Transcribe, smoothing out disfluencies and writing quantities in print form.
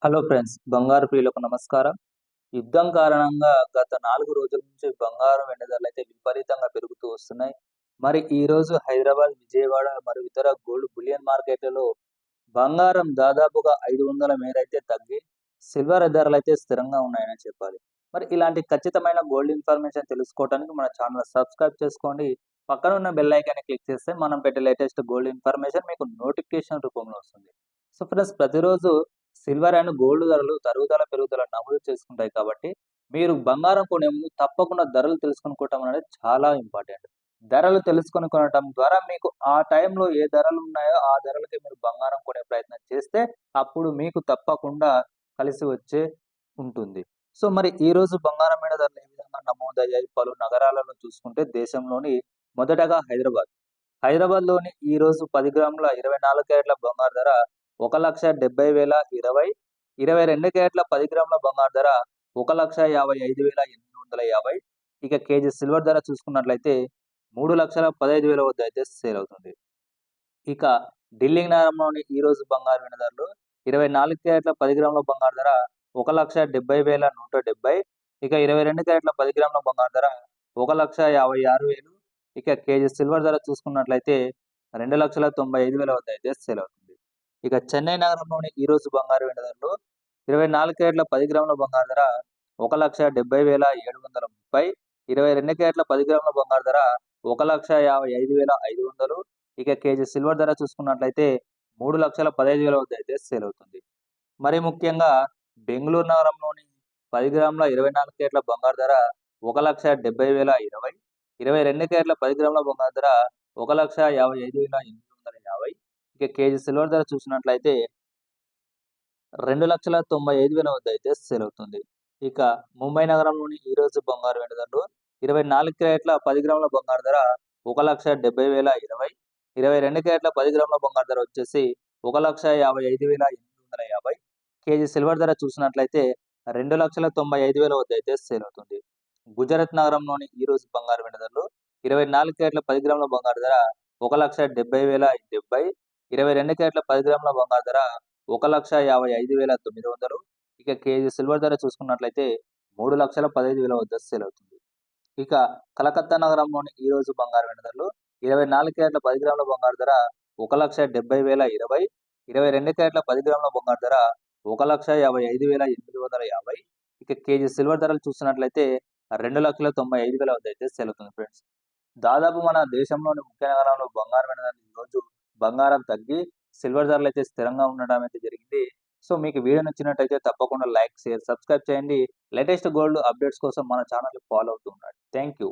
Hello friends, బంగారు ప్రియులకు నమస్కారం. యుద్ధం కారణంగా గత 4 రోజుల నుంచి బంగారం వెండి ధరలైతే విపరీతంగా పెరుగుతూ వస్తున్నాయి. మరి ఈరోజు హైదరాబాద్, విజయవాడ మరియు ఇతర గోల్డ్ బులియన్ మార్కెట్లలో బంగారం దాదాపుగా 500 మేరైతే తగ్గి, సిల్వర్ ధరలైతే స్థిరంగా ఉన్నాయని చెప్పాలి. మరి ఇలాంటి ఖచ్చితమైన గోల్డ్ ఇన్ఫర్మేషన్ తెలుసుకోవడానికి మన ఛానల్ సబ్స్క్రైబ్ చేసుకోండి. పక్కన ఉన్న బెల్ ఐకాన్ని క్లిక్ చేస్తే మనం పెట్టే లేటెస్ట్ గోల్డ్ ఇన్ఫర్మేషన్ మీకు నోటిఫికేషన్ రూపంలో వస్తుంది. సో ఫ్రెండ్స్, ప్రతిరోజు సిల్వర్ అండ్ గోల్డ్ ధరలు తరుగుదల, పెరుగుదల నమోదు చేసుకుంటాయి కాబట్టి, మీరు బంగారం కొనే ముందు తప్పకుండా ధరలు తెలుసుకొని కొనటం అనేది చాలా ఇంపార్టెంట్. ధరలు తెలుసుకొని కొనటం ద్వారా మీకు ఆ టైంలో ఏ ధరలు ఉన్నాయో ఆ ధరలకి మీరు బంగారం కొనే ప్రయత్నం చేస్తే, అప్పుడు మీకు తప్పకుండా కలిసి వచ్చే ఉంటుంది. సో మరి ఈరోజు బంగారం మీద ధరలు ఏ విధంగా నమోదయ్యాయి? పలు నగరాలలో చూసుకుంటే దేశంలోని మొదటగా హైదరాబాద్. హైదరాబాద్‌లోని ఈరోజు 10 గ్రాముల 24 క్యారెట్ల బంగారు ధర 1,70,020, 22 క్యారెట్ల 10 గ్రాముల బంగారు ధర 1,55,850. ఇక కేజీ సిల్వర్ ధర చూసుకున్నట్లయితే 3,15,000 వద్ద అయితే సేల్ అవుతుంది. ఇక ఢిల్లీ నగరంలోని ఈరోజు బంగారు వెండి ధరలు 24 క్యారెట్ల 10 గ్రాముల బంగారు ధర 1,70,170. ఇక 22 క్యారెట్ల 10 గ్రాముల బంగారు ధర 1,56,000. ఇక కేజీ సిల్వర్ ధర చూసుకున్నట్లయితే 2,95,000 వద్ద అయితే సేల్ అవుతుంది. ఇక చెన్నై నగరంలోని ఈరోజు బంగారు వెండి ధరలు 24 క్యారెట్ల 10 గ్రాముల బంగారు ధర 1,70,730. 22 క్యారెట్ల 10 గ్రాముల బంగారు ధర 1,55,500. ఇక కేజీ సిల్వర్ ధర చూసుకున్నట్లయితే 3,15,000 వద్ద అయితే సేల్ అవుతుంది. మరి ముఖ్యంగా బెంగుళూరు నగరంలోని 10 గ్రాముల 24 క్యారెట్ల బంగారు ధర 1,70,020. 22 క్యారెట్ల 10 గ్రాముల బంగారు ధర 1,55,850. ఇక కేజీ సిల్వర్ ధర చూసినట్లయితే 2,95,000 వద్ద అయితే సేల్ అవుతుంది. ఇక ముంబై నగరంలోని ఈరోజు బంగారు వెండి ధరలు 24 క్యారెట్ల 10 గ్రాముల బంగారు ధర 1,70,020. 22 క్యారెట్ల 10 గ్రాముల బంగారు ధర వచ్చేసి 1,55,850. కేజీ సిల్వర్ ధర చూసినట్లయితే 2,95,000 వద్ద అయితే సేల్ అవుతుంది. గుజరాత్ నగరంలోని ఈరోజు బంగారు వెండి ధరలు 24 క్యారెట్ల 10 గ్రాముల బంగారు ధర 1,70,070. 22 క్యారెట్ల 10 గ్రాముల బంగారు ధర 1,55,900. ఇక కేజీ సిల్వర్ ధర చూసుకున్నట్లయితే 3,15,000 వద్ద సేల్ అవుతుంది. ఇక కలకత్తా నగరంలోని ఈరోజు బంగారు వెండి ధరలు 24 క్యారెట్ల 10 గ్రాముల బంగారు ధర 1,70,020. 22 క్యారెట్ల 10 గ్రాముల బంగారు ధర 1,55,850. ఇక కేజీ సిల్వర్ ధరలు చూసినట్లయితే 2,95,000 వద్ద అయితే సేల్ అవుతుంది ఫ్రెండ్స్. దాదాపు మన దేశంలోని ముఖ్య నగరాల్లో బంగారం వెండి ధరలు ఈరోజు బంగారం తగ్గి సిల్వర్ ధరలు అయితే స్థిరంగా ఉండడం అయితే జరిగింది. సో మీకు వీడియో నచ్చినట్టయితే తప్పకుండా లైక్, షేర్, సబ్స్క్రైబ్ చేయండి. లేటెస్ట్ గోల్డ్ అప్డేట్స్ కోసం మన ఛానల్‌ని ఫాలో అవుతూ ఉండండి. Thank you.